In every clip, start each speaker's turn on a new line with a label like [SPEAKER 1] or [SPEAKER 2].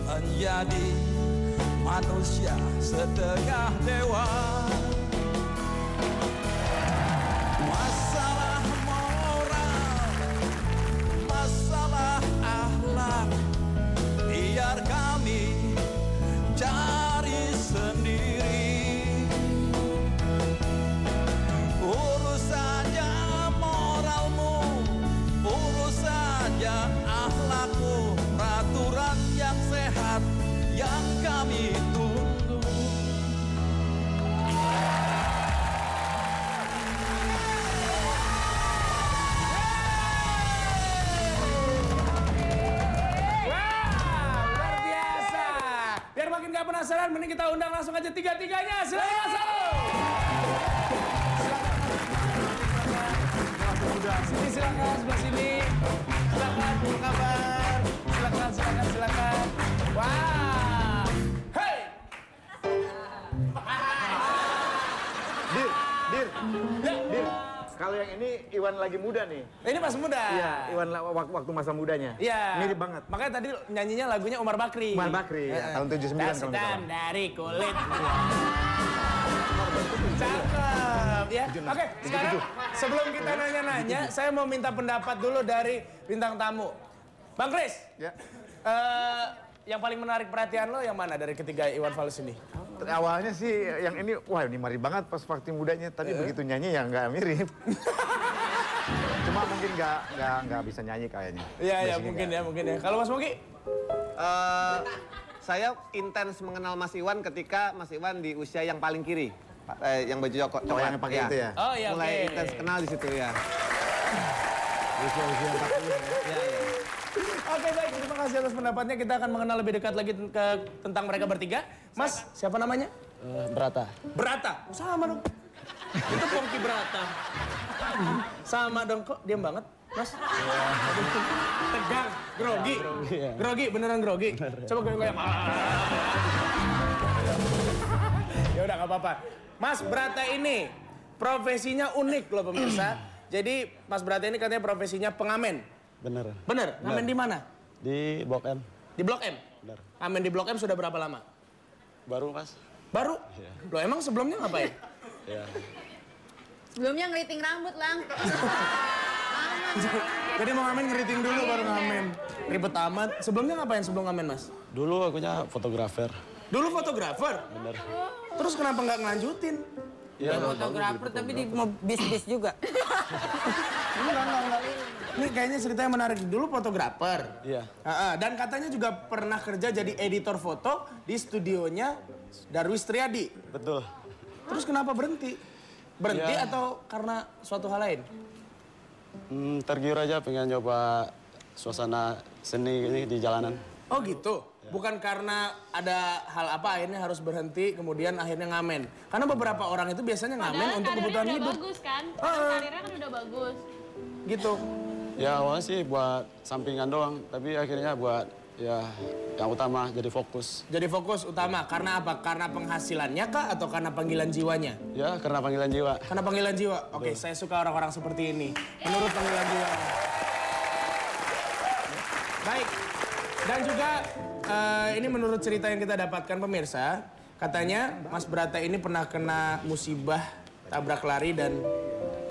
[SPEAKER 1] menjadi manusia setengah dewa. Masalah moral, masalah akhlak, biar kami cari sendiri. Urus saja moralmu, urus saja akhlakmu, peraturan yang sehat yang kami tunggu.
[SPEAKER 2] Biar makin gak penasaran, mending kita undang langsung aja tiga-tiganya. Silakan masuk. Sini silakan, sebelah sini. Silakan, apa kabar? Silakan. Wah. Hey.
[SPEAKER 3] Dir. Kalau yang ini Iwan lagi muda nih.
[SPEAKER 2] Ini Mas muda.
[SPEAKER 3] Iya, Iwan waktu masa mudanya.
[SPEAKER 2] Iya.
[SPEAKER 3] Mirip banget.
[SPEAKER 2] Makanya tadi nyanyinya lagunya Umar Bakri.
[SPEAKER 3] Umar Bakri, ya, tahun 79 kalau nggak salah.
[SPEAKER 2] Dari kulit. Cakep ya. Oke, sekarang sebelum kita nanya-nanya, saya mau minta pendapat dulu dari bintang tamu. Bang Kris.
[SPEAKER 3] Ya.
[SPEAKER 2] Yang paling menarik perhatian lo yang mana dari ketiga Iwan Fals ini?
[SPEAKER 3] Awalnya sih yang ini, wah ini mirip banget pas waktu mudanya, tapi begitu nyanyi ya nggak mirip. Cuma mungkin nggak bisa nyanyi kayaknya.
[SPEAKER 2] Iya mungkin ya. Kalau Mas Mogi?
[SPEAKER 4] Saya intens mengenal Mas Iwan ketika Mas Iwan di usia yang paling kiri, yang baju coklat.
[SPEAKER 3] Yang pakai itu ya.
[SPEAKER 2] Oh iya.
[SPEAKER 4] Mulai intens kenal di situ ya.
[SPEAKER 3] Usia 40 ya.
[SPEAKER 4] Iya.
[SPEAKER 2] Oke baik, terima kasih atas pendapatnya. Kita akan mengenal lebih dekat lagi tentang mereka bertiga. Mas, siapa namanya?
[SPEAKER 5] Berata.
[SPEAKER 2] Berata? Oh, sama dong. Itu Pongki Berata. Sama dong, kok diam banget, Mas? Tegang, grogi. Grogi, beneran grogi. Coba goyang-goyang. Ya udah, nggak apa-apa. Mas Berata ini profesinya unik loh pemirsa. Jadi Mas Berata ini katanya profesinya pengamen. Bener? Ngamen di mana?
[SPEAKER 5] Di Blok M.
[SPEAKER 2] Di Blok M?
[SPEAKER 5] Bener.
[SPEAKER 2] Ngamen di Blok M sudah berapa lama?
[SPEAKER 5] Baru, Mas.
[SPEAKER 2] Baru?
[SPEAKER 5] Iya.
[SPEAKER 2] Loh emang sebelumnya ngapain?
[SPEAKER 5] Iya.
[SPEAKER 6] Sebelumnya ngeriting rambut, Lang.
[SPEAKER 2] Jadi mau ngamen ngeriting dulu baru ngamen. Ribet amat. Sebelumnya ngapain sebelum ngamen, Mas?
[SPEAKER 5] Dulu akunya fotografer.
[SPEAKER 2] Dulu fotografer?
[SPEAKER 5] Bener.
[SPEAKER 2] Terus kenapa nggak ngelanjutin?
[SPEAKER 5] Iya,
[SPEAKER 6] Fotografer tapi di bis-bis juga.
[SPEAKER 2] Enggak. Ini kayaknya ceritanya menarik. Dulu fotografer.
[SPEAKER 5] Iya.
[SPEAKER 2] Dan katanya juga pernah kerja jadi editor foto di studionya Darwis Triadi.
[SPEAKER 5] Betul.
[SPEAKER 2] Terus kenapa berhenti? Berhenti
[SPEAKER 5] Ya.
[SPEAKER 2] atau karena suatu hal lain?
[SPEAKER 5] Tergiur aja pengen coba suasana seni ini di jalanan.
[SPEAKER 2] Oh gitu? Bukan karena ada hal apa akhirnya harus berhenti kemudian akhirnya ngamen. Karena beberapa orang itu biasanya ngamen untuk kebutuhan
[SPEAKER 7] udah
[SPEAKER 2] hidup.
[SPEAKER 7] bagus kan? Karirnya kan udah bagus.
[SPEAKER 2] Gitu.
[SPEAKER 5] Ya awalnya sih buat sampingan doang, tapi akhirnya buat ya yang utama jadi fokus.
[SPEAKER 2] Jadi fokus utama karena apa? Karena penghasilannya kah atau karena panggilan jiwanya?
[SPEAKER 5] Ya karena panggilan jiwa.
[SPEAKER 2] Karena panggilan jiwa. Oke, saya suka orang-orang seperti ini. Menurut panggilan jiwa. Baik. Dan juga ini menurut cerita yang kita dapatkan pemirsa, katanya Mas Berata ini pernah kena musibah tabrak lari dan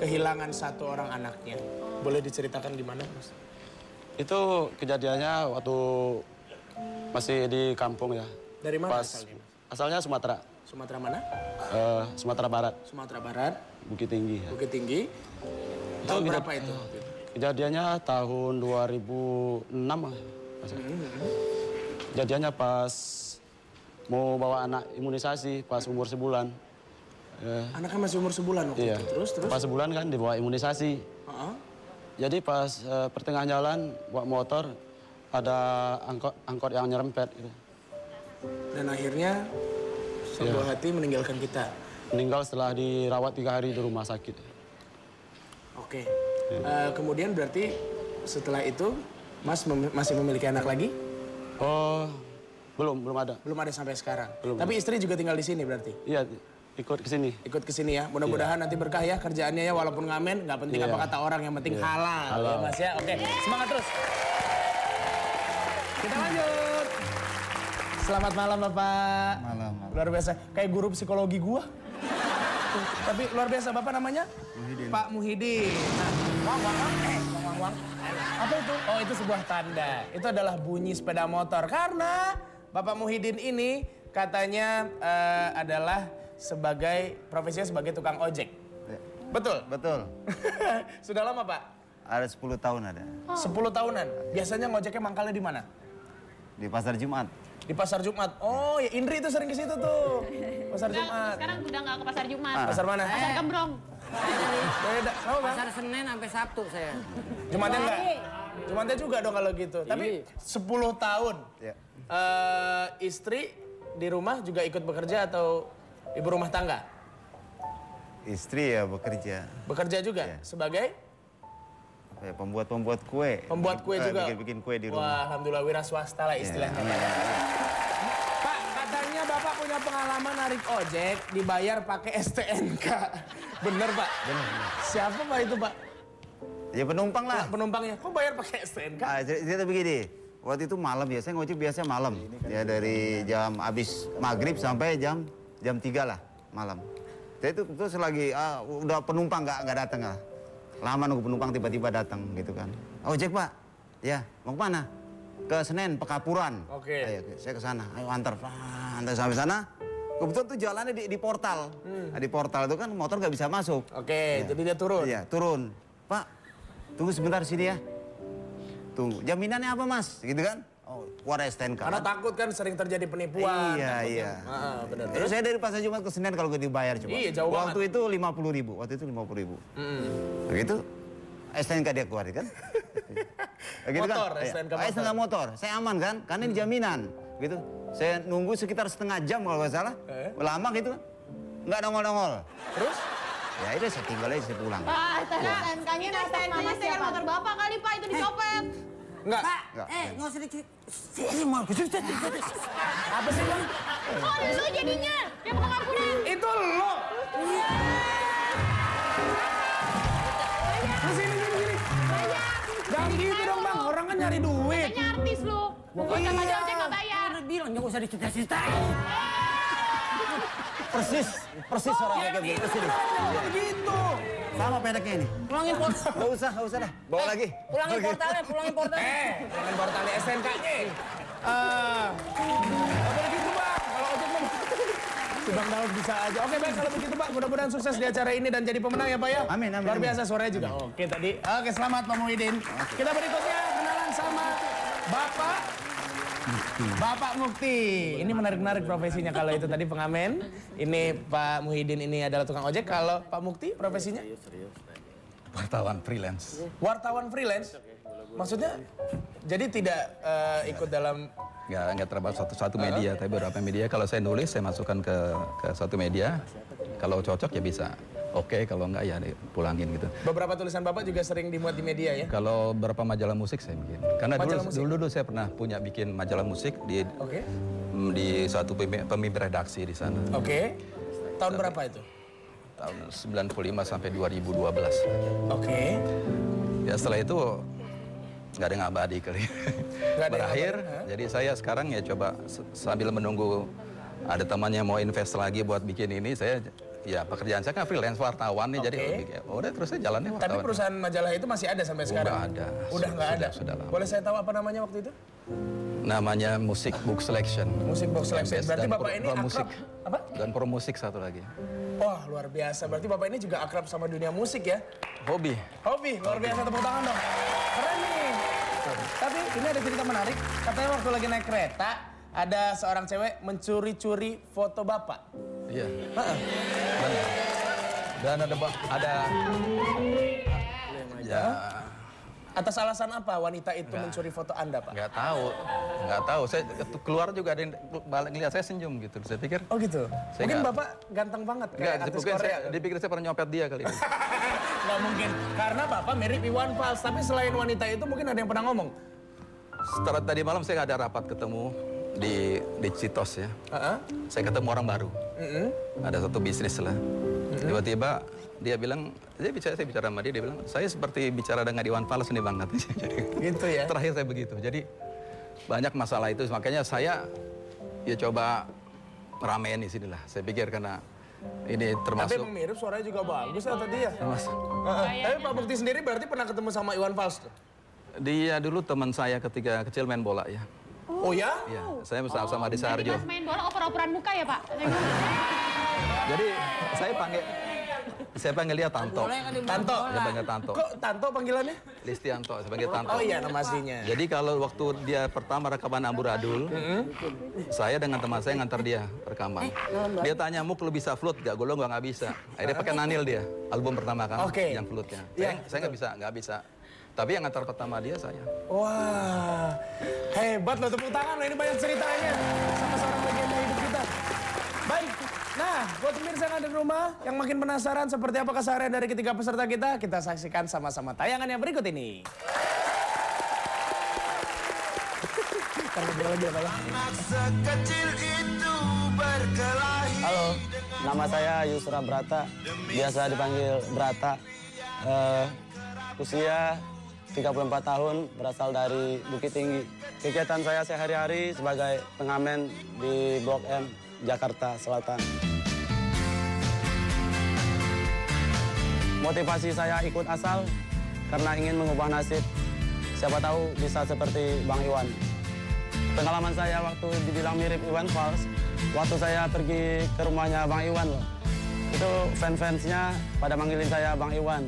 [SPEAKER 2] kehilangan satu orang anaknya. Boleh diceritakan gimana, Mas?
[SPEAKER 5] Itu kejadiannya waktu masih di kampung ya.
[SPEAKER 2] Dari mana asalnya, Mas?
[SPEAKER 5] Asalnya Sumatera.
[SPEAKER 2] Sumatera mana?
[SPEAKER 5] Sumatera Barat.
[SPEAKER 2] Sumatera Barat.
[SPEAKER 5] Bukit Tinggi. Ya.
[SPEAKER 2] Bukit Tinggi. Tahun berapa itu?
[SPEAKER 5] Kejadiannya tahun 2006 lah. Kejadiannya pas mau bawa anak imunisasi pas umur sebulan.
[SPEAKER 2] Anaknya masih umur sebulan waktu
[SPEAKER 5] Iya.
[SPEAKER 2] itu. Terus?
[SPEAKER 5] Pas sebulan kan dibawa imunisasi. Jadi pas pertengahan jalan bawa motor ada angkot yang nyerempet gitu.
[SPEAKER 2] Dan akhirnya sebuah hati meninggalkan kita.
[SPEAKER 5] Meninggal setelah dirawat 3 hari di rumah sakit.
[SPEAKER 2] Oke. Kemudian berarti setelah itu Mas masih memiliki anak lagi?
[SPEAKER 5] Oh, belum ada.
[SPEAKER 2] Belum ada sampai sekarang.
[SPEAKER 5] Belum.
[SPEAKER 2] Tapi istri juga tinggal di sini berarti?
[SPEAKER 5] Iya, ikut ke sini.
[SPEAKER 2] Ikut ke sini ya. Mudah-mudahan nanti berkah ya kerjaannya ya, walaupun ngamen, nggak penting apa kata orang, yang penting halal. Ya Mas ya. Oke, semangat terus. Kita lanjut. Selamat malam Bapak.
[SPEAKER 8] Malam.
[SPEAKER 2] Luar biasa, kayak guru psikologi gua. Tapi luar biasa, Bapak namanya?
[SPEAKER 8] Muhyiddin.
[SPEAKER 2] Pak Muhyiddin. Nah, wang. Apa itu? Oh, itu sebuah tanda. Itu adalah bunyi sepeda motor. Karena Bapak Muhyiddin ini katanya adalah profesinya sebagai tukang ojek. Betul?
[SPEAKER 8] Betul.
[SPEAKER 2] Sudah lama, Pak?
[SPEAKER 8] Ada 10 tahun ada.
[SPEAKER 2] 10 tahunan. Biasanya ngojeknya mangkalnya di mana?
[SPEAKER 8] Di Pasar Jumat.
[SPEAKER 2] Di Pasar Jumat. Oh, ya Indri itu sering ke situ tuh. Pasar Jumat.
[SPEAKER 7] Sekarang udah nggak ke Pasar Jumat.
[SPEAKER 2] Pasar mana?
[SPEAKER 7] Pasar Gembrong.
[SPEAKER 2] Beda. Kenapa, Bang?
[SPEAKER 6] Pasar Senin sampai Sabtu saya.
[SPEAKER 2] Jumatnya enggak? Jumatnya juga dong kalau gitu. Tapi 10 tahun.
[SPEAKER 8] Ya.
[SPEAKER 2] Istri di rumah juga ikut bekerja atau ibu rumah tangga?
[SPEAKER 8] Istri ya bekerja.
[SPEAKER 2] Bekerja juga?
[SPEAKER 8] Ya.
[SPEAKER 2] Sebagai?
[SPEAKER 8] Apa ya, pembuat kue.
[SPEAKER 2] Pembuat kue juga?
[SPEAKER 8] Bikin kue di rumah.
[SPEAKER 2] Wah, alhamdulillah wira swasta lah istilahnya.
[SPEAKER 8] Ya,
[SPEAKER 2] Pak, katanya Bapak punya pengalaman narik ojek dibayar pakai STNK. Bener, Pak?
[SPEAKER 8] Benar.
[SPEAKER 2] Siapa Pak itu, Pak?
[SPEAKER 8] Ya penumpang lah.
[SPEAKER 2] Penumpangnya. Kok bayar pakai STNK?
[SPEAKER 8] Cerita begini. Waktu itu malam ya, saya ngojek biasanya malam. Ya dari jam habis maghrib sampai jam 3 lah malam. Jadi itu terus lagi udah penumpang nggak datang lah. Lama nunggu penumpang tiba-tiba datang gitu kan. Ojek Pak, ya mau kemana? Ke Senen, Pekapuran.
[SPEAKER 2] Oke.
[SPEAKER 8] Ayo, saya ke sana. Ayo antar sampai sana. Kebetulan tuh jalannya di portal. Nah, di portal itu kan motor nggak bisa masuk.
[SPEAKER 2] Oke, jadi dia turun.
[SPEAKER 8] Iya, turun. Pak, tunggu sebentar sini ya. Tunggu. Jaminannya apa Mas? Gitu kan? Oh, keluar STNK.
[SPEAKER 2] Karena takut kan sering terjadi penipuan.
[SPEAKER 8] Iya.
[SPEAKER 2] Benar.
[SPEAKER 8] Terus saya dari Pasar Jumat ke Senen kalau gue dibayar coba.
[SPEAKER 2] Iya, jauh
[SPEAKER 8] Waktu itu 50.000. Waktu itu 50.000. Begitu STNK dia keluar kan? Begitu
[SPEAKER 2] Motor,
[SPEAKER 8] kan?
[SPEAKER 2] STNK
[SPEAKER 8] Iya.
[SPEAKER 2] motor.
[SPEAKER 8] STNK motor. Saya aman kan? Karena ini jaminan. Gitu. Saya nunggu sekitar setengah jam kalau nggak salah. Lama gitu kan? Nggak nongol-nongol.
[SPEAKER 2] Terus?
[SPEAKER 8] Ya itu saya tinggal aja, saya pulang.
[SPEAKER 7] Pak,
[SPEAKER 6] STNK-nya
[SPEAKER 7] itu STNK-nya steker motor Bapak kali, Pak. Itu dicopet.
[SPEAKER 2] Enggak.
[SPEAKER 8] Nggak.
[SPEAKER 6] nggak usah dicit. Sini mau
[SPEAKER 2] Apa sih, Bang?
[SPEAKER 7] Oh, ada lu jadinya. Dia mau pengampunan.
[SPEAKER 2] Itu lo. Sini. Jangan gitu dong, Bang. Orang kan nyari duit.
[SPEAKER 7] Katanya artis lu. Ojek aja ojek nggak bayar.
[SPEAKER 6] Udah bilang nggak usah dicita-citain.
[SPEAKER 8] Persis orang kayak gitu. Sini.
[SPEAKER 2] Gitu.
[SPEAKER 8] Sama pendeknya ini.
[SPEAKER 6] Pulangin portal.
[SPEAKER 8] Nggak usah dah. Bawa lagi.
[SPEAKER 6] Pulangin portalnya.
[SPEAKER 2] Jangan portalnya STNK-nya. Nggak boleh gitu, Bang. Kalau ojek mah si Bang Daud bisa aja. Oke, baik kalau begitu, Pak. Mudah-mudahan sukses di acara ini dan jadi pemenang ya, Pak ya.
[SPEAKER 8] Amin.
[SPEAKER 2] Luar biasa suaranya juga. Oke, tadi. Oke, selamat Pak Muhyiddin. Kita berikutnya kenalan sama Bapak Mukti. Ini menarik-menarik profesinya. Kalau itu tadi pengamen, ini Pak Muhyiddin ini adalah tukang ojek. Kalau Pak Mukti profesinya?
[SPEAKER 9] Wartawan freelance.
[SPEAKER 2] Wartawan freelance? Maksudnya? Jadi tidak ikut dalam...
[SPEAKER 9] Nggak terbatas satu media, tapi beberapa media. Kalau saya nulis, saya masukkan ke satu media. Kalau cocok ya bisa. Oke, kalau enggak ya dipulangin gitu.
[SPEAKER 2] Beberapa tulisan Bapak juga sering dimuat di media ya?
[SPEAKER 9] Kalau beberapa majalah musik saya bikin. Karena dulu saya pernah punya bikin majalah musik di suatu pemimpin redaksi di sana.
[SPEAKER 2] Oke. Tahun berapa itu?
[SPEAKER 9] Tahun 95 sampai 2012.
[SPEAKER 2] Oke.
[SPEAKER 9] Ya setelah itu nggak ada yang abadi kali. Berakhir, jadi saya sekarang ya coba sambil menunggu ada temannya mau invest lagi buat bikin ini, saya ya pekerjaan saya kan freelance wartawan nih, jadi udah terus saya jalannya wartawan.
[SPEAKER 2] Tapi perusahaan majalah itu masih ada sampai sekarang?
[SPEAKER 9] Udah ada.
[SPEAKER 2] Udah nggak ada?
[SPEAKER 9] Sudah lama.
[SPEAKER 2] Boleh saya tahu apa namanya waktu itu?
[SPEAKER 9] Namanya Music Book Selection.
[SPEAKER 2] Music Book Selection. Berarti Bapak ini akrab? Apa?
[SPEAKER 9] Dan Promusik satu lagi.
[SPEAKER 2] Wah, luar biasa. Berarti Bapak ini juga akrab sama dunia musik ya?
[SPEAKER 9] Hobi.
[SPEAKER 2] Hobi, luar biasa. Tepuk tangan dong. Keren nih. Tapi ini ada cerita menarik. Katanya waktu lagi naik kereta, ada seorang cewek mencuri-curi foto Bapak.
[SPEAKER 9] Iya. Benar. Dan ada ya.
[SPEAKER 2] Atas alasan apa wanita itu mencuri foto Anda, Pak?
[SPEAKER 9] Nggak tahu. Saya keluar juga ada yang balik ngeliat saya senyum gitu. Saya pikir.
[SPEAKER 2] Oh gitu. Mungkin
[SPEAKER 9] nggak-
[SPEAKER 2] Bapak ganteng banget kayak artis Korea.
[SPEAKER 9] Dipikir saya pernah nyopet dia kali ini.
[SPEAKER 2] Nggak mungkin. Karena Bapak mirip Iwan Fals. Tapi selain wanita itu mungkin ada yang pernah ngomong.
[SPEAKER 9] Setelah tadi malam saya ada rapat ketemu di Citos ya. Saya ketemu orang baru. Ada satu bisnis lah. Tiba-tiba dia bilang, saya bicara sama dia bilang, saya seperti bicara dengan Iwan Fals nih Bang. Jadi,
[SPEAKER 2] gitu ya?
[SPEAKER 9] Terakhir saya begitu. Jadi banyak masalah itu, makanya saya ya coba ramein di sini lah. Saya pikir karena ini termasuk...
[SPEAKER 2] Tapi emang mirip, suaranya juga bagus ya tadi ya.
[SPEAKER 9] Termasuk.
[SPEAKER 2] Tapi Pak Mukti sendiri berarti pernah ketemu sama Iwan Fals tuh?
[SPEAKER 9] Dia dulu teman saya ketika kecil main bola ya.
[SPEAKER 2] Oh ya?
[SPEAKER 9] Iya, saya sama di Sarjo.
[SPEAKER 7] Jadi pas main bola oper-operan muka ya Pak?
[SPEAKER 9] Jadi saya panggil dia Tanto.
[SPEAKER 2] Tanto?
[SPEAKER 9] Saya panggil Tanto.
[SPEAKER 2] Kok Tanto panggilannya?
[SPEAKER 9] Listianto, saya panggil Tanto.
[SPEAKER 2] Oh iya, nama aslinya.
[SPEAKER 9] Jadi kalau waktu dia pertama rekaman Amburadul, saya dengan teman saya ngantar dia rekaman. Dia tanya, Muk lu bisa flute gak? Gue bilang nggak bisa. Akhirnya pakai Nanil dia, album pertama kan, yang flute-nya. Saya nggak bisa. Tapi yang ngantar pertama dia saya.
[SPEAKER 2] Wah, hebat loh, tepuk tangan loh, ini banyak ceritanya sama seorang legenda hidup kita. Baik, nah buat pemirsa yang ada di rumah yang makin penasaran seperti apa keseharian dari ketiga peserta kita saksikan sama-sama tayangan yang berikut ini.
[SPEAKER 5] Halo, nama saya Yusra Brata, biasa dipanggil Brata. Usia 34 tahun, berasal dari Bukit Tinggi. Kegiatan saya sehari-hari sebagai pengamen di Blok M, Jakarta Selatan. Motivasi saya ikut asal karena ingin mengubah nasib. Siapa tahu bisa seperti Bang Iwan. Pengalaman saya waktu dibilang mirip Iwan Fals, waktu saya pergi ke rumahnya Bang Iwan loh. Itu fans-fansnya pada manggilin saya Bang Iwan.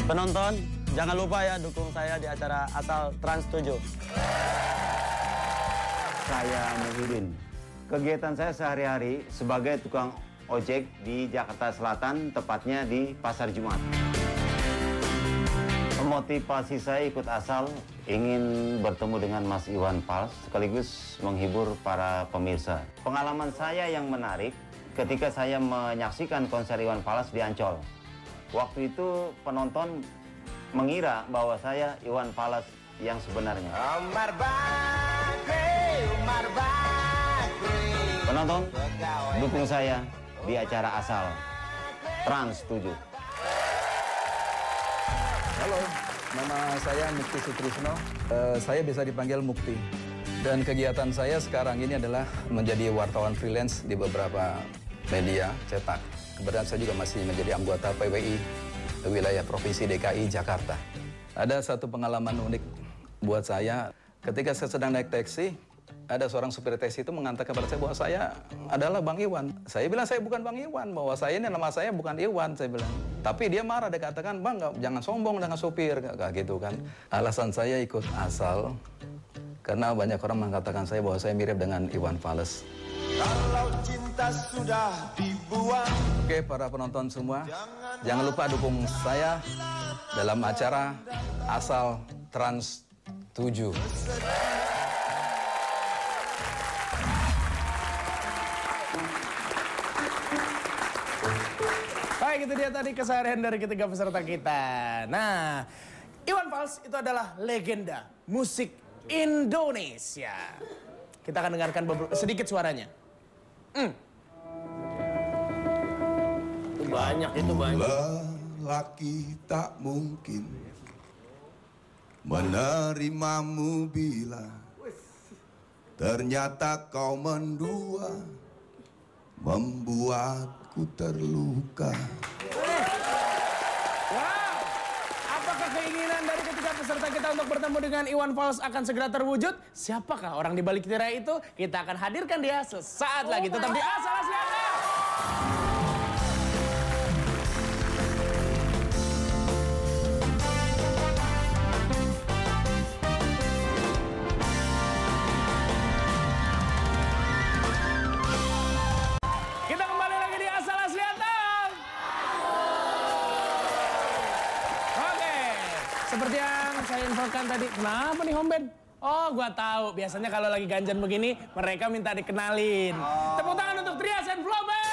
[SPEAKER 5] Penonton, jangan lupa ya dukung saya di acara Asal Trans 7.
[SPEAKER 8] Saya Muhyiddin. Kegiatan saya sehari-hari sebagai tukang ojek di Jakarta Selatan, tepatnya di Pasar Jumat. Motivasi saya ikut asal ingin bertemu dengan Mas Iwan Fals sekaligus menghibur para pemirsa. Pengalaman saya yang menarik ketika saya menyaksikan konser Iwan Fals di Ancol. Waktu itu penonton mengira bahwa saya Iwan Fals yang sebenarnya. Penonton, dukung saya di acara Asal Trans 7.
[SPEAKER 9] Halo, nama saya Mukti Sutrisno. Saya bisa dipanggil Mukti. Dan kegiatan saya sekarang ini adalah menjadi wartawan freelance di beberapa media cetak. Kebetulan saya juga masih menjadi anggota PWI wilayah Provinsi DKI Jakarta. Ada satu pengalaman unik buat saya. Ketika saya sedang naik taksi, ada seorang supir taksi itu mengatakan kepada saya bahwa saya adalah Bang Iwan. Saya bilang saya bukan Bang Iwan, bahwa saya ini nama saya bukan Iwan, saya bilang. Tapi dia marah, dia katakan, Bang, jangan sombong dengan supir, kayak gitu kan. Alasan saya ikut asal, karena banyak orang mengatakan saya bahwa saya mirip dengan Iwan Fals. Kalau cinta sudah dibuang. Oke, para penonton semua, jangan lupa dukung saya dalam acara Asal Trans 7.
[SPEAKER 2] Baik, itu dia tadi keseharian dari ketiga peserta kita. Nah, Iwan Fals itu adalah legenda musik Indonesia. Kita akan dengarkan sedikit suaranya. Itu banyak.
[SPEAKER 10] Lelaki tak mungkin menerimamu bila ternyata kau mendua, membuatku terluka.
[SPEAKER 2] Wow, apakah keinginan dari ketiga peserta kita untuk bertemu dengan Iwan Fals akan segera terwujud? Siapakah orang di balik tirai itu? Kita akan hadirkan dia sesaat lagi. Tetap di Asal Asliana. Kita kembali lagi di Asal Asliana. Oke, seperti yang saya infokan tadi, kenapa nih Home Band? Oh, gua tahu. Biasanya kalau lagi ganjan begini, mereka minta dikenalin. Tepuk tangan untuk Trias and Flow Band.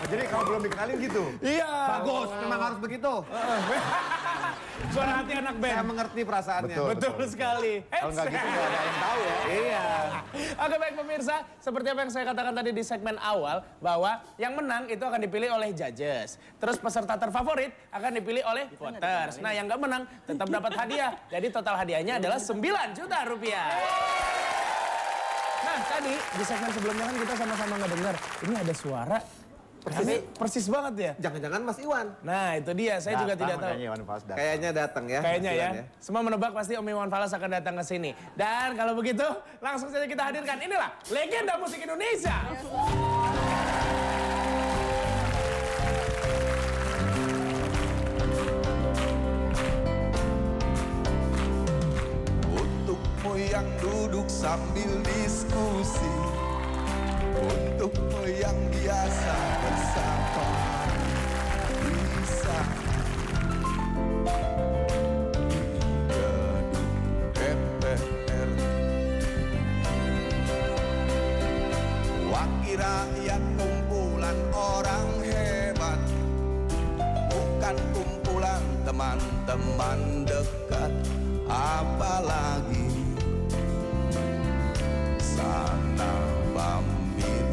[SPEAKER 3] Jadi kalau belum dikenalin gitu?
[SPEAKER 2] Iya.
[SPEAKER 4] Bagus, memang harus begitu.
[SPEAKER 2] Suara hati anak band.
[SPEAKER 4] Saya mengerti perasaannya.
[SPEAKER 2] Betul sekali.
[SPEAKER 3] Kalau nggak gitu nggak ada yang tahu ya.
[SPEAKER 2] Iya. Oke baik pemirsa, seperti apa yang saya katakan tadi di segmen awal, bahwa yang menang itu akan dipilih oleh judges. Terus peserta terfavorit akan dipilih oleh voters. Nah yang nggak menang tetap dapat hadiah. Jadi total hadiahnya adalah 9 juta rupiah. Nah tadi di segmen sebelumnya kan kita sama-sama ngedengar, ini ada suara persis banget ya.
[SPEAKER 4] Jangan-jangan Mas Iwan.
[SPEAKER 2] Nah itu dia, saya juga tidak tahu.
[SPEAKER 4] Kayaknya datang ya.
[SPEAKER 2] Kayaknya
[SPEAKER 4] Mas
[SPEAKER 2] ya.
[SPEAKER 4] Iwan
[SPEAKER 2] Semua menebak pasti Om Iwan Fals akan datang ke sini. Dan kalau begitu, langsung saja kita hadirkan. Inilah legenda musik Indonesia.
[SPEAKER 10] Untukmu yang duduk sambil diskusi, untukmu yang biasa bersama bisa gedung DPR, wakil rakyat kumpulan orang hebat, bukan kumpulan teman-teman dekat, apalagi sana Bambir.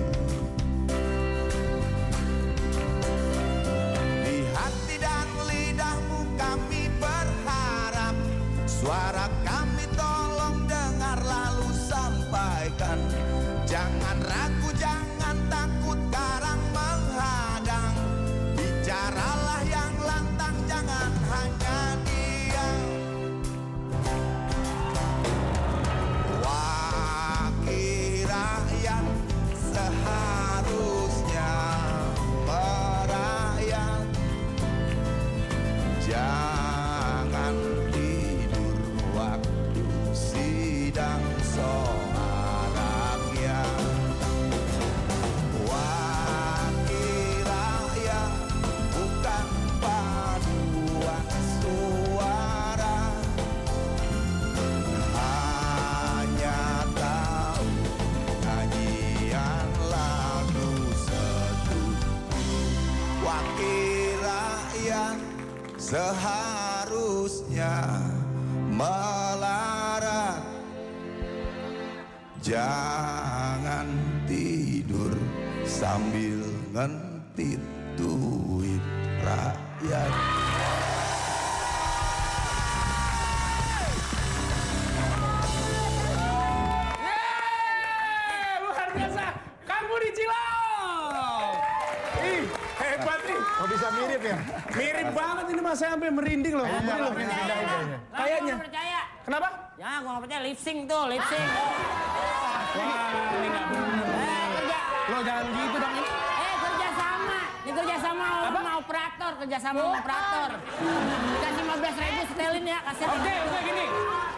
[SPEAKER 10] Di hati dan lidahmu kami berharap, suara kami tolong dengar lalu sampaikan. Jangan ragu, jangan takut karang menghadang, bicaralah yang lantang, jangan hanya diam. Wakil rakyat seharusnya merakyat, jangan tidur waktu sidang soal rakyat. Wakil rakyat bukan paduan suara, hanya tahu nyanyian lagu setuju. Wakil rakyat seharusnya melarat, jangan tidur sambil ngentit duit rakyat.
[SPEAKER 2] Yeay, luar biasa. Kang Budi Cilok. Ih, hebat nih.
[SPEAKER 3] Kok bisa mirip ya?
[SPEAKER 2] Mirip banget ini Mas, saya sampai merinding loh. Kang Budi loh. Kayaknya.
[SPEAKER 6] Percaya.
[SPEAKER 2] Kenapa?
[SPEAKER 6] Ya, gua nggak percaya. Lip sync tuh, lip sync.
[SPEAKER 2] Wah, ini nggak bener.
[SPEAKER 6] Kerja.
[SPEAKER 2] Lo jangan gitu dong ini.
[SPEAKER 6] Kerja sama. Ini kerja sama sama operator, kerja sama sama operator. Kasih 15.000 setelin ya, kasih.
[SPEAKER 2] Oke, udah gini.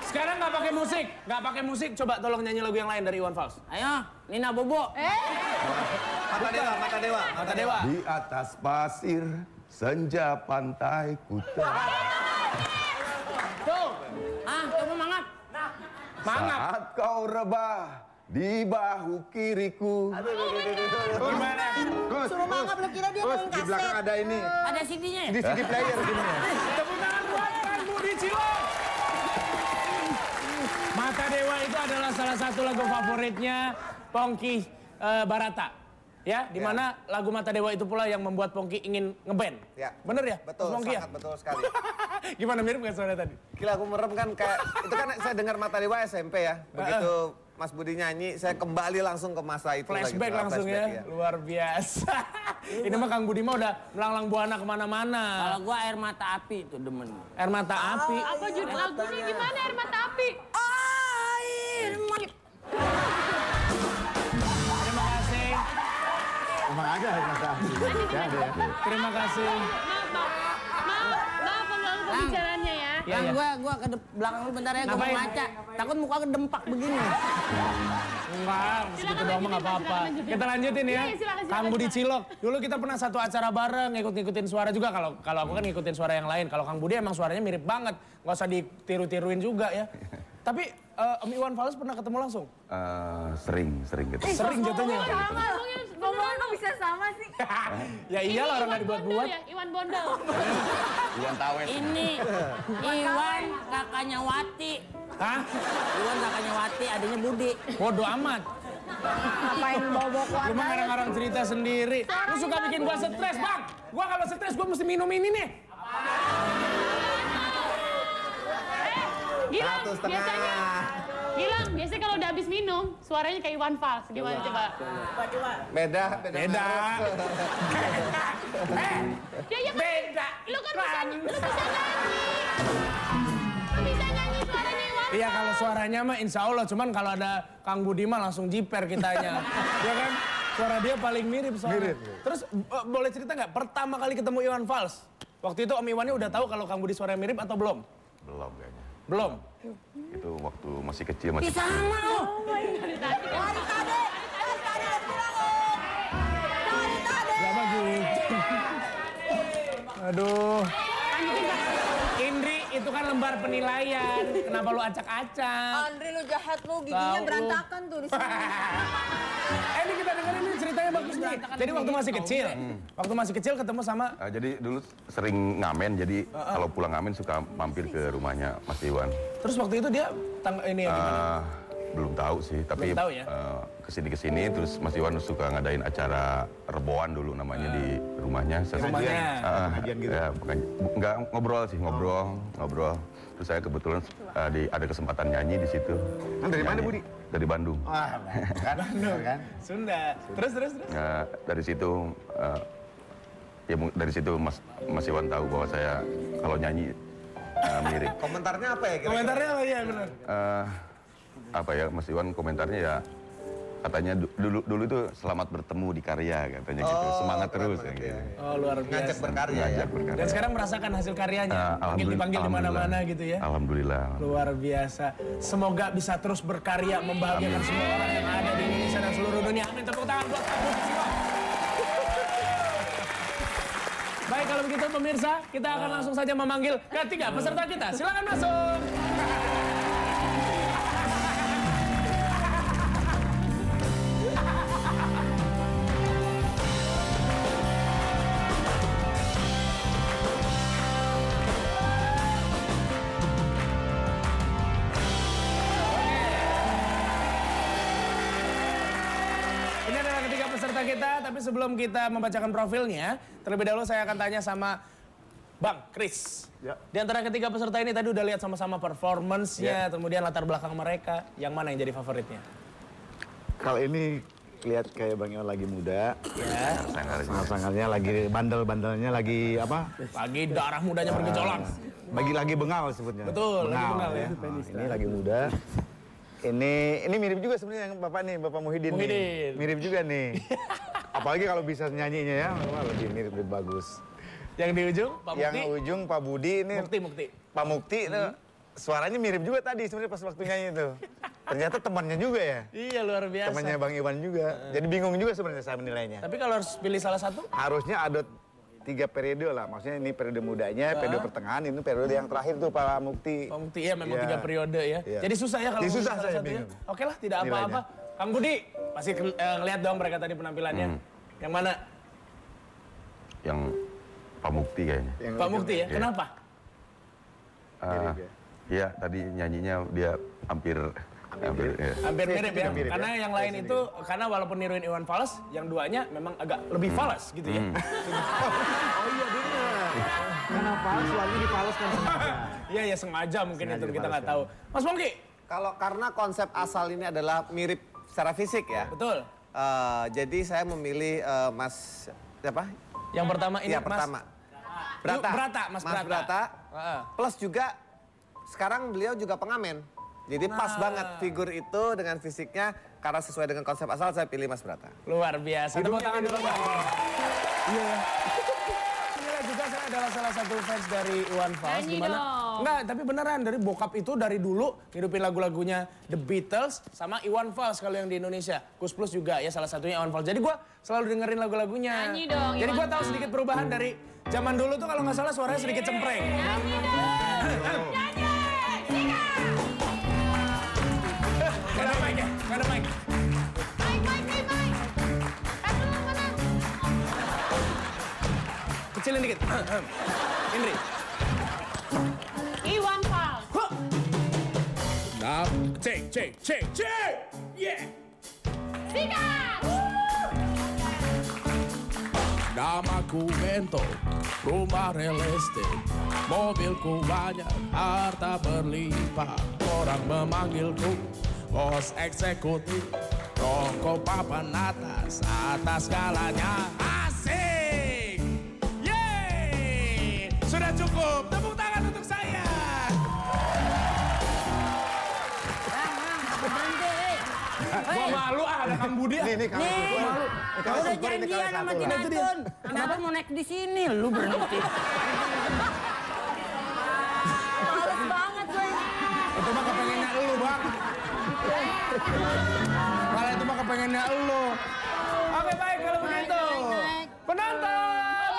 [SPEAKER 2] Sekarang nggak pakai musik, nggak pakai musik. Coba tolong nyanyi lagu yang lain dari Iwan Fals.
[SPEAKER 6] Ayo, Nina Bobo.
[SPEAKER 4] Mata Dewa, Mata Dewa.
[SPEAKER 2] Mata Dewa.
[SPEAKER 10] Di atas pasir senja pantai Kuta,
[SPEAKER 2] Tuh,
[SPEAKER 6] Coba mangap.
[SPEAKER 2] mangap.
[SPEAKER 10] saat kau rebah di bahu kiriku.
[SPEAKER 2] Gimana?
[SPEAKER 6] Suruh mangap, lu kira dia
[SPEAKER 3] Gus,
[SPEAKER 6] main
[SPEAKER 3] di belakang
[SPEAKER 6] kaset.
[SPEAKER 3] ada ini.
[SPEAKER 6] Ada CD-nya ya?
[SPEAKER 3] Di CD player gini ya.
[SPEAKER 2] Tepuk tangan buat Kang Budi Cilok. Mata Dewa itu adalah salah satu lagu favoritnya Pongki Barata. Ya, di mana lagu Mata Dewa itu pula yang membuat Pongki ingin ngeband.
[SPEAKER 4] Ya.
[SPEAKER 2] Bener ya?
[SPEAKER 4] Betul,
[SPEAKER 2] Mas Pongki
[SPEAKER 4] sangat betul sekali.
[SPEAKER 2] Gimana, mirip nggak suara tadi?
[SPEAKER 4] Gila, aku merem kan kayak, itu kan saya dengar Mata Dewa SMP ya. Begitu Mas Budi nyanyi, saya kembali langsung ke masa itu.
[SPEAKER 2] Flashback
[SPEAKER 4] lagi,
[SPEAKER 2] langsung
[SPEAKER 4] flashback,
[SPEAKER 2] ya, luar biasa. Ini mah Kang Budi mah udah melanglang buana kemana-mana.
[SPEAKER 6] Kalau gua air mata api itu demen.
[SPEAKER 2] Air mata api.
[SPEAKER 7] Apa judul lagunya gimana Air Mata Api?
[SPEAKER 6] Air mata.
[SPEAKER 2] Terima kasih.
[SPEAKER 3] Emang ada mata. Ya ada ya.
[SPEAKER 2] Terima kasih.
[SPEAKER 7] Maaf pengganggu pembicaraannya ya.
[SPEAKER 2] Iya, iya.
[SPEAKER 6] Gua ke belakang lu bentar ya, gua mau
[SPEAKER 2] Ngapain?
[SPEAKER 6] ngaca. Takut muka kedempak begini.
[SPEAKER 2] Enggak, segitu doang mah nggak apa-apa. Kita lanjutin ya.
[SPEAKER 7] Iya, silakan,
[SPEAKER 2] Kang Budi Cilok. Dulu kita pernah satu acara bareng, ngikut-ngikutin suara juga. Kalau aku kan ngikutin suara yang lain. Kalau Kang Budi emang suaranya mirip banget. Nggak usah ditiru-tiruin juga ya. Tapi Om Iwan Fals pernah ketemu langsung?
[SPEAKER 10] Sering gitu.
[SPEAKER 2] Sering jatuhnya.
[SPEAKER 7] Ngomongin
[SPEAKER 11] ngomongnya kok bisa sama sih?
[SPEAKER 2] Ya iyalah orang nggak dibuat-buat.
[SPEAKER 7] Ya, Iwan Bondol.
[SPEAKER 10] Iwan Tawes.
[SPEAKER 6] Ini Iwan kakaknya Wati.
[SPEAKER 2] Hah?
[SPEAKER 6] Iwan kakaknya Wati, adanya Budi.
[SPEAKER 2] Bodoh amat.
[SPEAKER 11] Ngapain bawa
[SPEAKER 2] Lu mah ngarang-ngarang cerita sendiri. Lu suka bikin gua stres, Bang. Gua kalau stres gua mesti minum ini nih.
[SPEAKER 7] Gilang, biasanya kalau udah habis minum, suaranya kayak Iwan Fals. Gimana coba?
[SPEAKER 4] Beda.
[SPEAKER 2] Beda.
[SPEAKER 7] Ya, beda. Lu kan bisa nyanyi. Lu bisa nyanyi suaranya Iwan Fals.
[SPEAKER 2] Iya kalau suaranya mah insya Allah. Cuman kalau ada Kang Budi mah langsung jiper kitanya. Ya kan? Suara dia paling mirip soalnya. Terus boleh cerita nggak pertama kali ketemu Iwan Fals? Waktu itu Om Iwannya udah tahu kalau Kang Budi suaranya mirip atau belum?
[SPEAKER 10] Belum kayaknya.
[SPEAKER 2] Belum?
[SPEAKER 10] Itu waktu masih kecil, masih
[SPEAKER 6] Bisa sama lo.
[SPEAKER 2] Gak gitu. Aduh. Indri, itu kan lembar penilaian. Kenapa lu acak-acak?
[SPEAKER 11] Andri lu jahat lu, giginya
[SPEAKER 2] Tahu.
[SPEAKER 11] berantakan tuh di sini.
[SPEAKER 2] Ini kita dengerin ini ceritanya bagus nih. Jadi waktu masih kecil, ketemu sama
[SPEAKER 10] Jadi dulu sering ngamen, jadi kalau pulang ngamen suka mampir ke rumahnya Mas Iwan.
[SPEAKER 2] terus waktu itu dia ini ya gimana?
[SPEAKER 10] Belum tahu sih, tapi
[SPEAKER 2] Belum tahu ya?
[SPEAKER 10] kesini terus Mas Iwan suka ngadain acara reboan dulu namanya di rumahnya.
[SPEAKER 2] Rumahnya?
[SPEAKER 3] Pengajian gitu?
[SPEAKER 10] Ya, nggak ngobrol sih, ngobrol. Terus saya kebetulan ada kesempatan nyanyi di situ.
[SPEAKER 3] Dari mana,
[SPEAKER 10] Nyanyi.
[SPEAKER 3] Budi?
[SPEAKER 10] Dari Bandung.
[SPEAKER 3] Wah, kan? kan?
[SPEAKER 2] Sunda. Terus.
[SPEAKER 10] Nah, dari situ dari situ Mas Iwan tahu bahwa saya kalau nyanyi mirip.
[SPEAKER 4] Komentarnya apa ya kira-kira?
[SPEAKER 2] Komentarnya apa ya benar?
[SPEAKER 10] Apa ya Mas Iwan komentarnya ya katanya dulu itu selamat bertemu di karya katanya gitu. Semangat terus ya gitu.
[SPEAKER 2] Oh luar biasa.
[SPEAKER 4] Ngajak berkarya ya.
[SPEAKER 10] Ngajak berkarya.
[SPEAKER 2] Dan sekarang merasakan hasil karyanya. Dipanggil di mana-mana gitu ya.
[SPEAKER 10] Alhamdulillah.
[SPEAKER 2] Luar biasa. Semoga bisa terus berkarya membahagiakan semua orang yang ada di Indonesia dan seluruh dunia. Amin. Tepuk tangan buat Kang Budi semua. Baik kalau begitu pemirsa, kita akan langsung saja memanggil ketiga peserta kita. Silakan masuk. Ini adalah ketiga peserta kita, tapi sebelum kita membacakan profilnya, terlebih dahulu saya akan tanya sama Bang Chris.
[SPEAKER 3] Ya.
[SPEAKER 2] Di antara ketiga peserta ini tadi udah lihat sama-sama performance-nya, kemudian latar belakang mereka, yang mana yang jadi favoritnya?
[SPEAKER 3] Kalau ini lihat kayak Bang Iwan lagi muda.
[SPEAKER 2] Ya.
[SPEAKER 3] Sangat-sangatnya lagi bandel-bandelnya lagi apa?
[SPEAKER 2] Lagi darah mudanya bergejolak.
[SPEAKER 3] Lagi bengal sebutnya.
[SPEAKER 2] Betul, lagi bengal ya.
[SPEAKER 3] Ini lagi muda. Ini mirip juga sebenarnya yang Bapak nih, Bapak Muhyiddin.
[SPEAKER 2] Muhyiddin.
[SPEAKER 3] Mirip juga nih. Apalagi kalau bisa nyanyinya ya, wah, lebih mirip, lebih bagus.
[SPEAKER 2] Yang di ujung, Pak Mukti.
[SPEAKER 3] Yang ujung Pak Budi ini.
[SPEAKER 2] Mukti.
[SPEAKER 3] Pak Mukti itu suaranya mirip juga tadi sebenarnya pas waktu nyanyi itu. Ternyata temannya juga ya.
[SPEAKER 2] Iya luar biasa.
[SPEAKER 3] Temannya Bang Iwan juga. Jadi bingung juga sebenarnya saya menilainya.
[SPEAKER 2] Tapi kalau harus pilih salah satu?
[SPEAKER 3] Harusnya ada 3 periode lah. Maksudnya ini periode mudanya, periode pertengahan, ini periode yang terakhir tuh Pak Mukti.
[SPEAKER 2] Pak Mukti ya memang
[SPEAKER 3] Iya.
[SPEAKER 2] 3 periode ya.
[SPEAKER 3] Iya.
[SPEAKER 2] Jadi susah ya kalau
[SPEAKER 3] Jadi
[SPEAKER 2] pilih
[SPEAKER 3] susah
[SPEAKER 2] salah
[SPEAKER 3] saya
[SPEAKER 2] satu ya.
[SPEAKER 3] bingung.
[SPEAKER 2] Oke lah, tidak apa-apa. Kang Budi, pasti ngeliat dong mereka tadi penampilannya. Yang mana?
[SPEAKER 10] Yang Pak Mukti kayaknya.
[SPEAKER 2] Pak Mukti ya, kenapa?
[SPEAKER 10] Iya, tadi nyanyinya dia hampir ya.
[SPEAKER 2] Hampir mirip ya. Karena yang lain itu, karena walaupun niruin Iwan Fals, yang duanya memang agak lebih Fals gitu ya.
[SPEAKER 3] Oh iya benar. Karena Fals lagi dipaleskan sengaja.
[SPEAKER 2] Iya ya sengaja mungkin itu kita nggak tahu. Mas Pongki.
[SPEAKER 4] Kalau karena konsep asal ini adalah mirip secara fisik ya.
[SPEAKER 2] Betul.
[SPEAKER 4] Jadi saya memilih Mas siapa?
[SPEAKER 2] Yang pertama ini
[SPEAKER 4] Iya, pertama.
[SPEAKER 2] Mas Brata.
[SPEAKER 4] Plus juga sekarang beliau juga pengamen. Jadi pas banget figur itu dengan fisiknya karena sesuai dengan konsep asal saya pilih Mas Brata.
[SPEAKER 2] Luar biasa. Tepuk tangan dulu Bang. Iya. Inilah juga saya adalah salah satu fans dari Iwan Fals.
[SPEAKER 7] Nyanyi dong.
[SPEAKER 2] Enggak, tapi beneran dari bokap itu dari dulu ngidupin lagu-lagunya The Beatles sama Iwan Fals kalau yang di Indonesia. Kus Plus juga ya salah satunya Iwan Fals. Jadi gua selalu dengerin lagu-lagunya.
[SPEAKER 7] Nyanyi dong,
[SPEAKER 2] Jadi
[SPEAKER 7] Iwan
[SPEAKER 2] gua tahu sedikit perubahan dari zaman dulu tuh kalau nggak salah suaranya sedikit cempreng.
[SPEAKER 7] Nyanyi dong. Nyanyi.
[SPEAKER 2] Gak ada mic ya? Gak ada mic.
[SPEAKER 7] Mike. Kan dulu Mas
[SPEAKER 2] kecilin dikit. Indri.
[SPEAKER 7] Iwan Fals.
[SPEAKER 2] Nah, cek. Yeah.
[SPEAKER 7] Sikat.
[SPEAKER 2] Namaku Bento, rumah real estate, mobilku banyak, harta berlimpah. Orang memanggilku bos eksekutif, rokok papan atas segalanya. Asik! Yeay! Sudah cukup, tepuk tangan untuk saya. Gua malu ada Kang Budi.
[SPEAKER 3] Nih, Kang Budi.
[SPEAKER 6] Kau udah janjian sama Tinatun. Kenapa mau naik di sini? Lu berhenti.
[SPEAKER 11] Males banget gue.
[SPEAKER 2] Itu mah kepengennya elu, Bang. Malah itu mah kepengennya elu. Oke, baik kalau begitu. Penonton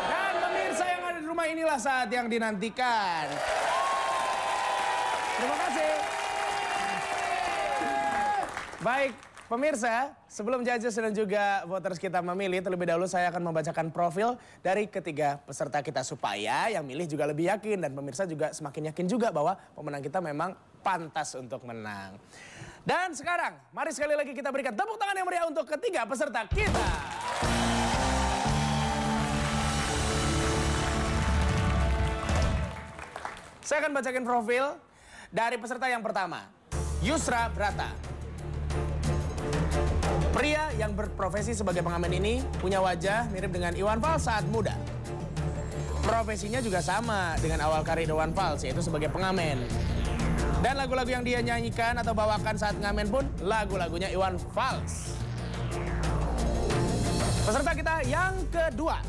[SPEAKER 2] dan pemirsa yang ada di rumah, inilah saat yang dinantikan. Terima kasih. Baik, pemirsa, sebelum judges dan juga voters kita memilih, terlebih dahulu saya akan membacakan profil dari ketiga peserta kita supaya yang milih juga lebih yakin dan pemirsa juga semakin yakin juga bahwa pemenang kita memang pantas untuk menang. Dan sekarang, mari sekali lagi kita berikan tepuk tangan yang meriah untuk ketiga peserta kita. Saya akan bacakan profil dari peserta yang pertama, Yusra Brata. Pria yang berprofesi sebagai pengamen ini punya wajah mirip dengan Iwan Fals saat muda. Profesinya juga sama dengan awal karir Iwan Fals, yaitu sebagai pengamen. Dan lagu-lagu yang dia nyanyikan atau bawakan saat ngamen pun lagu-lagunya Iwan Fals. Peserta kita yang kedua,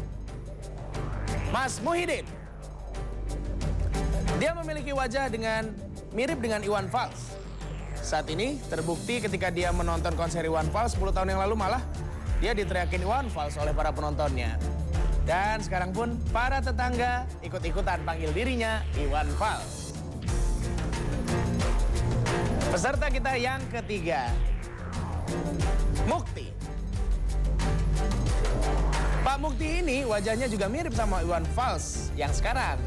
[SPEAKER 2] Mas Muhyiddin. Dia memiliki wajah mirip dengan Iwan Fals. Saat ini terbukti ketika dia menonton konser Iwan Fals 10 tahun yang lalu malah dia diteriakin Iwan Fals oleh para penontonnya. Dan sekarang pun para tetangga ikut-ikutan panggil dirinya Iwan Fals. Peserta kita yang ketiga, Mukti. Pak Mukti ini wajahnya juga mirip sama Iwan Fals yang sekarang.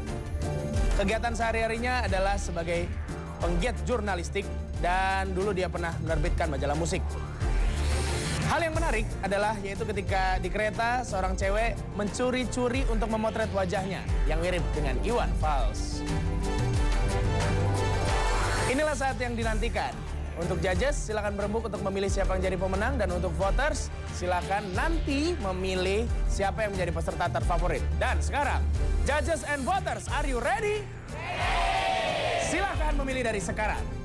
[SPEAKER 2] Kegiatan sehari-harinya adalah sebagai penggiat jurnalistik dan dulu dia pernah menerbitkan majalah musik. Hal yang menarik adalah yaitu ketika di kereta seorang cewek mencuri-curi untuk memotret wajahnya yang mirip dengan Iwan Fals. Inilah saat yang dinantikan. Untuk judges silakan berembuk untuk memilih siapa yang jadi pemenang dan untuk voters silakan nanti memilih siapa yang menjadi peserta terfavorit. Dan sekarang, judges and voters, are you ready? Silakan memilih dari sekarang.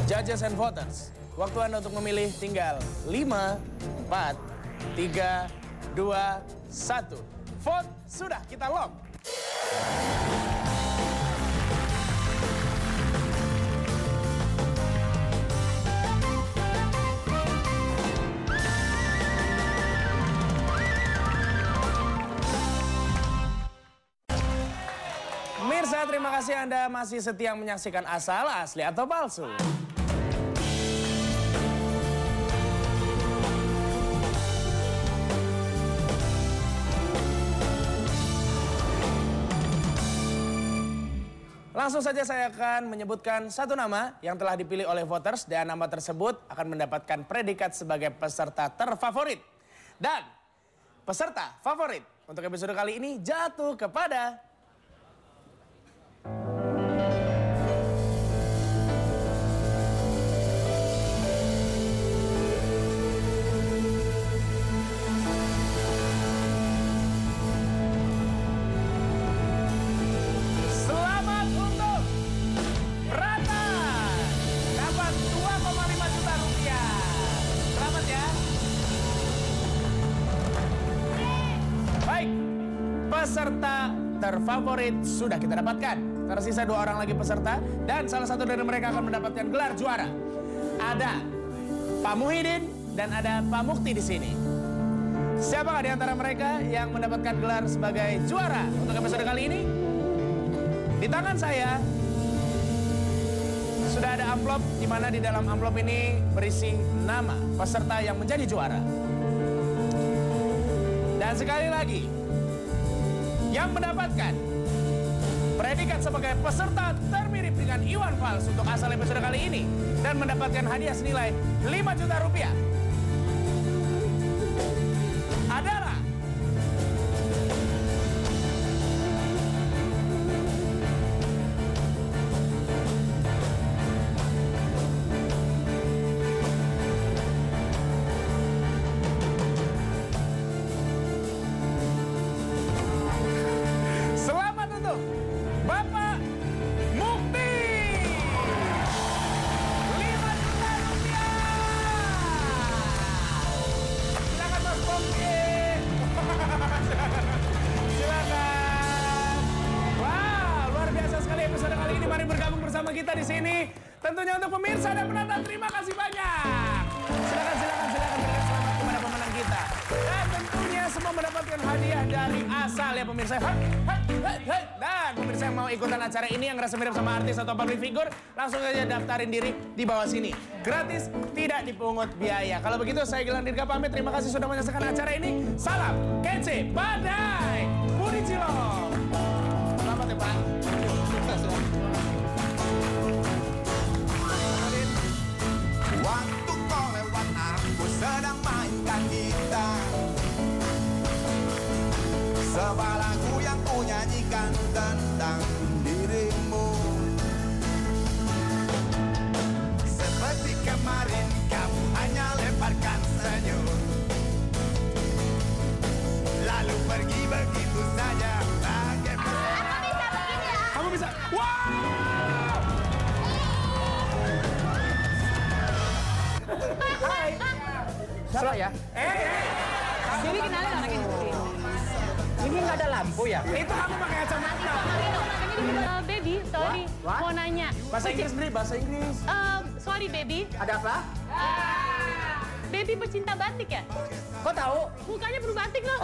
[SPEAKER 2] Judges and voters, waktu Anda untuk memilih tinggal 5, 4, 3, 2, 1. Vote sudah kita lock. Mirsa, terima kasih Anda masih setia menyaksikan Asal, Asli atau Palsu. Langsung saja saya akan menyebutkan satu nama yang telah dipilih oleh voters dan nama tersebut akan mendapatkan predikat sebagai peserta terfavorit. Dan peserta favorit untuk episode kali ini jatuh kepada... Selamat peserta terfavorit sudah kita dapatkan. Tersisa 2 orang lagi peserta dan salah satu dari mereka akan mendapatkan gelar juara. Ada Pak Muhyiddin dan ada Pak Mukti di sini. Siapakah di antara mereka yang mendapatkan gelar sebagai juara untuk episode kali ini? Di tangan saya sudah ada amplop, di mana di dalam amplop ini berisi nama peserta yang menjadi juara. Dan sekali lagi, yang mendapatkan predikat sebagai peserta termirip dengan Iwan Fals untuk asal episode kali ini dan mendapatkan hadiah senilai 5 juta rupiah adalah selamat untuk Bapak Mukti. 5 juta rupiah. Silakan Mas Mukti. Silakan. Wow, luar biasa sekali episode kali ini. Mari bergabung bersama kita di sini. Tentunya untuk pemirsa dan penonton, terima kasih banyak. Silakan berikan selamat kepada pemenang kita. Dan tentunya semua mendapatkan hadiah dari asal ya pemirsa. Dan pemirsa yang mau ikutan acara ini yang ngerasa mirip sama artis atau public figure, langsung aja daftarin diri di bawah sini. Gratis, tidak dipungut biaya. Kalau begitu saya Gilang Dirga pamit. Terima kasih sudah menyaksikan acara ini. Salam kece badai Budi Cilok. Selamat ya Pak.
[SPEAKER 1] Waktu kau lewat aku sedang mainkan gitar. Sebuah lagu yang ku nyanyikan tentang dirimu. Seperti kemarin kamu hanya lemparkan senyum, lalu pergi begitu saja.
[SPEAKER 2] Kamu bisa. Wow! Hai. Siapa ya?
[SPEAKER 11] Jadi kenalin orangnya.
[SPEAKER 2] Ini nggak ada lampu ya? Itu kamu pakai kacamata.
[SPEAKER 7] Baby, sorry, mau nanya.
[SPEAKER 2] Bahasa Inggris, Bri, bahasa Inggris.
[SPEAKER 7] Sorry, baby.
[SPEAKER 2] Ada apa?
[SPEAKER 7] Baby pecinta batik ya?
[SPEAKER 2] Kok tahu?
[SPEAKER 7] Mukanya penuh batik loh.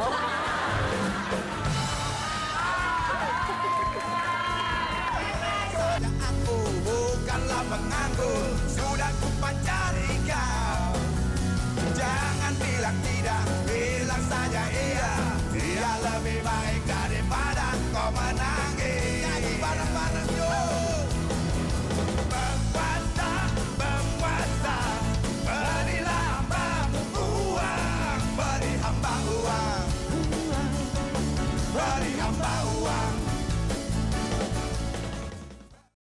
[SPEAKER 1] Aku bukanlah penganggur, sudah ku pacari kau. Jangan bilang tidak, bilang saja iya. Dia lebih baik daripada kau menangis. Nyanyi bareng-bareng yuk. Penguasa, berilah hambamu uang. Beri hamba uang. Beri hamba uang.